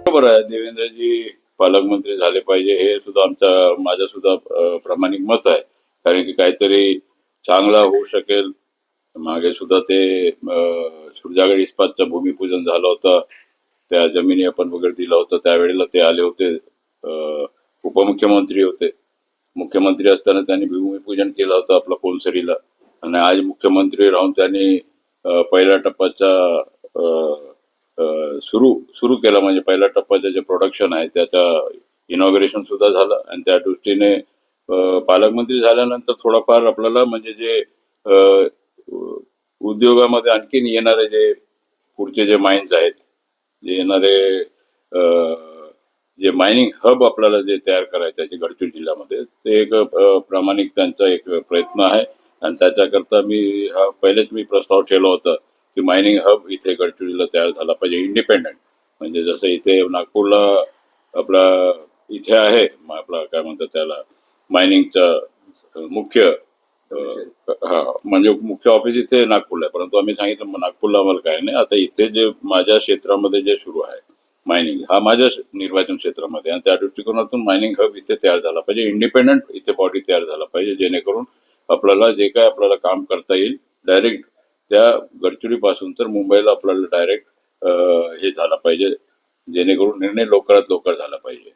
बरोबर आहे, देवेंद्रजी पालकमंत्री झाले पाहिजे हे सुद्धा माझं सुद्धा प्रामाणिक मत आहे. कारण की काहीतरी चांगला होऊ शकेल. मागे सुद्धा ते सुरजागड इस्पातचं भूमिपूजन झालं होतं. त्या जमिनी आपण वगैरे दिलं होतं, त्यावेळेला ते आले होते. उपमुख्यमंत्री होते. मुख्यमंत्री असताना त्यांनी भूमिपूजन केलं होतं आपलं कोलसरीला. आणि आज मुख्यमंत्री राहून त्यांनी पहिल्या टप्प्याचा सुरू सुरू केला. म्हणजे पहिल्या टप्प्याचं जे प्रोडक्शन आहे त्याचा इनॉग्रेशन सुद्धा झालं. आणि त्या दृष्टीने पालकमंत्री झाल्यानंतर थोडाफार आपल्याला म्हणजे जे उद्योगामध्ये आणखीन येणारे जे पुढचे जे माइन्स आहेत, जे येणारे जे मायनिंग हब आपल्याला जे तयार करायचं आहे गडचिरोली जिल्ह्यामध्ये, ते एक प्रामाणिक त्यांचा एक प्रयत्न आहे. आणि त्याच्याकरता पहिलेच मी प्रस्ताव ठेवला होता की मायनिंग हब इथे गडचिरोलीला तयार झाला पाहिजे, इंडिपेंडंट. म्हणजे जसं इथे नागपूरला आपला इथे आहे आपला काय म्हणतात त्याला मायनिंगचा मुख्य म्हणजे मुख्य ऑफिस इथे नागपूरला आहे. परंतु आम्ही सांगितलं नागपूरला आम्हाला काय नाही, आता इथे जे माझ्या क्षेत्रामध्ये जे सुरू आहे मायनिंग, हा माझ्या निर्वाचन क्षेत्रामध्ये, आणि त्या दृष्टिकोनातून मायनिंग हब इथे तयार झाला पाहिजे, इंडिपेंडंट इथे बॉडी तयार झाला पाहिजे, जेणेकरून आपल्याला जे काय आपल्याला काम करता येईल डायरेक्ट त्या गडचिरोली पासून तर मुंबईला आपल्याला डायरेक्ट हे झाला पाहिजे, जेणेकरून निर्णय लवकरात लवकर झाला पाहिजे.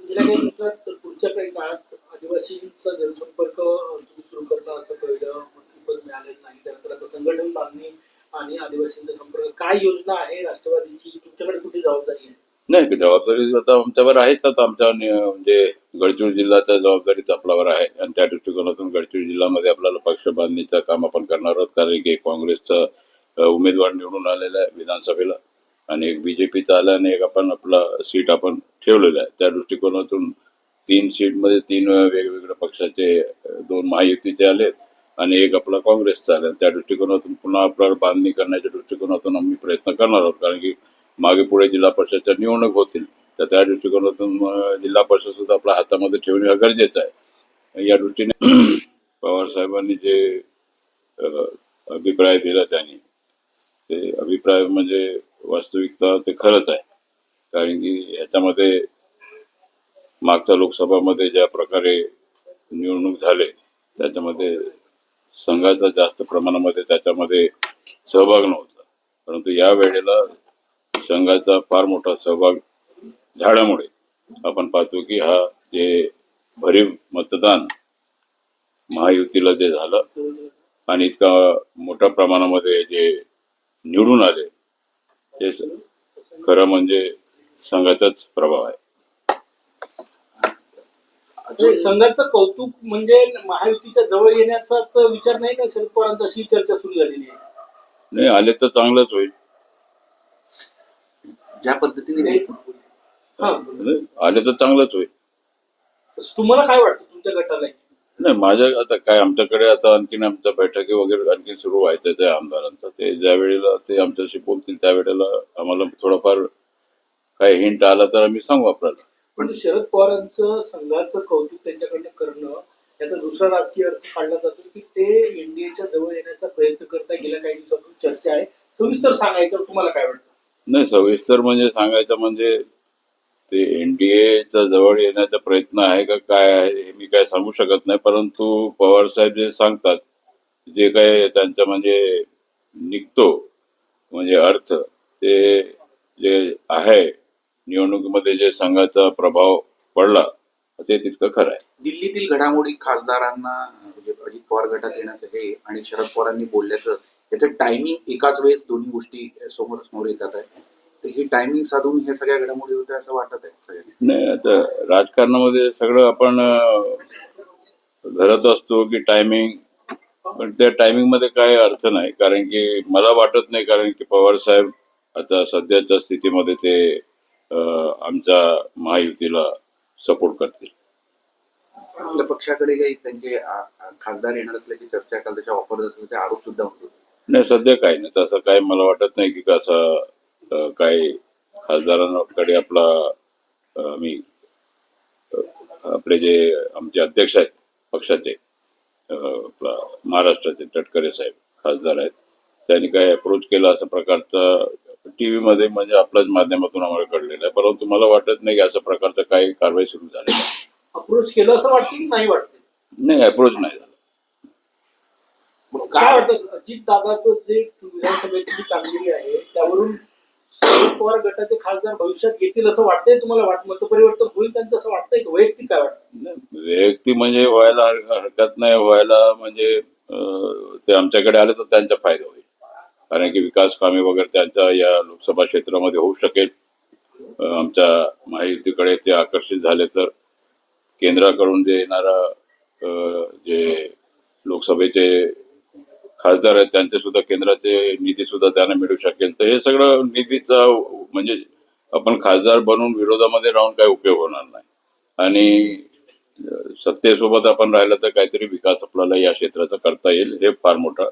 गेल्या काही दिवसात पुढच्या काही काळात आदिवासींचा जनसंपर्क तुम्ही सुरू करणं असं पहिलं मंत्रिपद मिळालेलं नाही, त्यानंतर आता संघटन बांधणी आणि आदिवासींचा संपर्क, काय योजना आहे राष्ट्रवादीची? तुमच्याकडे कुठे जबाबदारी आहे? नाही, जबाबदारी आता आमच्यावर आहेच. आता आमच्या म्हणजे गडचिरोली जिल्ह्याच्या जबाबदारीच आपल्यावर आहे. आणि त्या दृष्टिकोनातून गडचिरोली जिल्ह्यामध्ये आपल्याला पक्ष बांधणीचं काम आपण करणार आहोत. कारण की काँग्रेसचा उमेदवार निवडून आलेला आहे विधानसभेला, आणि एक बीजेपीचा आला, आणि एक आपण आपला सीट आपण ठेवलेला आहे. त्या दृष्टिकोनातून 3 सीटमध्ये 3 वेगवेगळ्या पक्षाचे 2 महायुतीचे आले आणि एक आपला काँग्रेसचा आला. त्या दृष्टिकोनातून पुन्हा आपल्याला बांधणी करण्याच्या दृष्टिकोनातून आम्ही प्रयत्न करणार आहोत. कारण की मागे पुढे जिल्हा परिषदच्या निवडणूक होतील, तर त्या दृष्टिकोनातून जिल्हा परिषद सुद्धा आपल्या हातामध्ये ठेवणे हा गरजेचं आहे. या दृष्टीने पवार साहेबांनी जे अभिप्राय दिला त्यांनी, ते अभिप्राय म्हणजे वास्तविकता ते खरंच आहे. कारण की ह्याच्यामध्ये मागच्या लोकसभामध्ये ज्या प्रकारे निवडणूक झाले त्याच्यामध्ये संघाचा जास्त प्रमाणामध्ये त्याच्यामध्ये सहभाग नव्हता. परंतु या वेळेला संघाचा फार मोठा सहभाग झाल्यामुळे आपण पाहतो की हा जे भरीव मतदान महायुतीला जे झालं आणि इतका मोठ्या प्रमाणामध्ये जे निवडून आले, ते खरं म्हणजे संघाचाच प्रभाव आहे. संघाचं कौतुक म्हणजे महायुतीच्या जवळ येण्याचा तर विचार नाही का शरद पवारांचा? अशी चर्चा सुरू झालेली आहे. नाही, आले तर चांगलंच होईल. ज्या पद्धतीने आले तर चांगलंच होईल. तुम्हाला काय वाटतं तुमच्या गटाला? नाही, माझ्या आता काय आमच्याकडे आता आणखीन आमच्या बैठकी वगैरे आणखीन सुरू व्हायचं त्या आमदारांचं. ते ज्या वेळेला ते आमच्याशी बोलतील त्यावेळेला आम्हाला थोडंफार काही हिंट आला तर आम्ही सांगू आपल्याला. पण शरद पवारांचं संघाचं कौतुक त्यांच्याकडनं करणं याचा दुसरा राजकीय अर्थ काढला जातो की ते एनडीएच्या जवळ येण्याचा प्रयत्न करता. गेल्या काही दिवसातून चर्चा आहे, सविस्तर सांगायचं तुम्हाला काय वाटतं? नाही, सविस्तर म्हणजे सांगायचं म्हणजे ते एनडीएच्या जवळ येण्याचा प्रयत्न आहे का काय आहे हे मी काय सांगू शकत नाही. परंतु पवार साहेब जे सांगतात, जे काय त्यांचा म्हणजे निघतो म्हणजे अर्थ, ते जे आहे निवडणुकीमध्ये जे संघाचा प्रभाव पडला ते तितकं खरं आहे. दिल्लीतील घडामोडी खासदारांना म्हणजे अजित पवार गटात येण्याचं हे आणि शरद पवारांनी बोलल्याचं याचं टायमिंग एकाच वेळेस दोन्ही गोष्टी समोर येतात आहे. तर ही टायमिंग साधून हे सगळ्या घडामोडी होत्या असं वाटत आहे सगळ्यांना. नाही, आता राजकारणामध्ये सगळं आपण धरत असतो की टायमिंग, पण त्या टायमिंग मध्ये काय अर्थ नाही. कारण की मला वाटत नाही, कारण की पवार साहेब आता सध्याच्या स्थितीमध्ये ते आमच्या महायुतीला सपोर्ट करतील. आपल्या पक्षाकडे काही त्यांचे खासदार येणार असल्याची चर्चा, काल त्याच्या ऑफर असल्याचे आरोप सुद्धा होतो. नाही, सध्या काही नाही तसं काही मला वाटत नाही की कसं काही खासदारांकडे आपला आम्ही आपले जे आमचे अध्यक्ष आहेत पक्षाचे, आपला महाराष्ट्राचे तटकरे साहेब खासदार आहेत, त्यांनी काय अप्रोच केला अशा प्रकारचा टीव्ही मध्ये म्हणजे आपल्याच माध्यमातून आम्हाला कळलेलं आहे, परंतु मला वाटत नाही की अशा प्रकारचं काही कारवाई सुरू झालेली आहे. अप्रोच केलं असं वाटतं की नाही वाटतं? नाही, अप्रोच नाही झाला. काय वाटतं अजित दादाचं जे विधानसभेची जी कामगिरी आहे त्यावरून शरद पवार गटाचे खासदार भविष्यात येतील असं वाटतंय तुम्हाला? मतपरिवर्तन होईल त्यांचं असं वाटतंय का? वैयक्तिक काय वाटतं? नाही, वैयक्तिक म्हणजे व्हायला हरकत नाही, व्हायला म्हणजे ते आमच्याकडे आले तर त्यांचा फायदा होईल, कारण की विकास कामे वगैरे त्यांच्या या लोकसभा क्षेत्रामध्ये होऊ शकेल. आमच्या महायुतीकडे ते आकर्षित झाले तर केंद्राकडून जे येणारा जे लोकसभेचे खासदार आहेत त्यांचे सुद्धा केंद्राचे निधी सुद्धा त्यांना मिळू शकेल. तर हे सगळं निधीचा म्हणजे आपण खासदार बनून विरोधामध्ये राहून काही उपयोग होणार नाही, आणि सत्तेसोबत आपण राहिलं तर काहीतरी विकास आपल्याला या क्षेत्राचा करता येईल, हे फार मोठा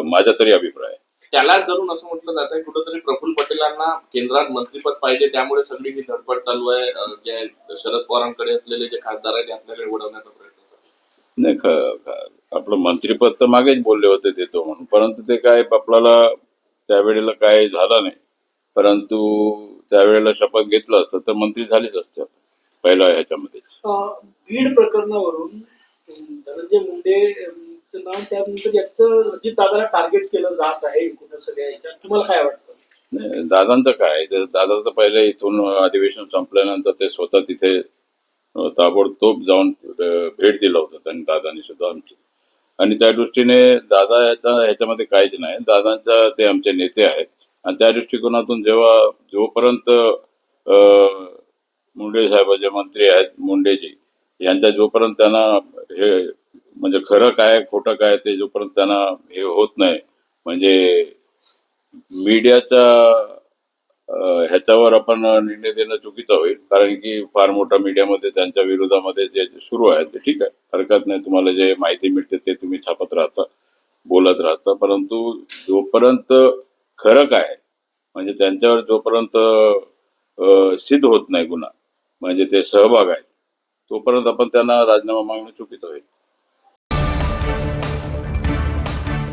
माझा तरी अभिप्राय आहे. त्याला धरून असं म्हटलं जात आहे कुठंतरी प्रफुल्ल पटेलांना केंद्रात मंत्रिपद पाहिजे, त्यामुळे सगळी ही धडपड चालू आहे. जे शरद पवारांकडे असलेले जे खासदार आहेत ते आपल्याकडे वळवण्याचा प्रयत्न करतात. नाही, आपलं मंत्रिपद तर मागेच बोलले होते देतो म्हणून, परंतु ते काय आपल्याला त्यावेळेला काय झालं नाही. परंतु त्यावेळेला शपथ घेतलं असतं तर मंत्री झालेच असते पहिल्या ह्याच्यामध्ये. बीड प्रकरणावरून धनंजय मुंडे नाव त्यानंतर याचं अजित दादाला टार्गेट केलं जात आहे एकूण सगळ्या याच्यात. तुम्हाला काय वाटतं? नाही, दादांचं काय, तर दादाचं पहिले इथून अधिवेशन संपल्यानंतर ते स्वतः तिथे ताबडतोब जाऊन भेट दिला होता त्यांनी, दादांनी सुद्धा आमची. आणि त्या दृष्टीने दादा ह्याच्यामध्ये काहीच नाही. दादांचा ते आमचे नेते आहेत, आणि त्या दृष्टिकोनातून जेव्हा जोपर्यंत मुंडे साहेब जे मंत्री आहेत मुंडेजी यांच्या जोपर्यंत त्यांना हे म्हणजे खरं काय खोटं काय ते जोपर्यंत त्यांना हे होत नाही, म्हणजे मीडियाच्या ह्याच्यावर आपण निर्णय देणं चुकीचं होईल, कारण की फार मोठा मीडियामध्ये त्यांच्या विरोधामध्ये जे सुरू आहे ते ठीक आहे, हरकत नाही. तुम्हाला जे माहिती मिळते ते तुम्ही छापत राहता, बोलत राहता, परंतु जोपर्यंत खरं काय म्हणजे त्यांच्यावर जोपर्यंत सिद्ध होत नाही गुन्हा म्हणजे ते सहभाग आहे, तोपर्यंत आपण त्यांना राजीनामा मागणं चुकीचं होईल.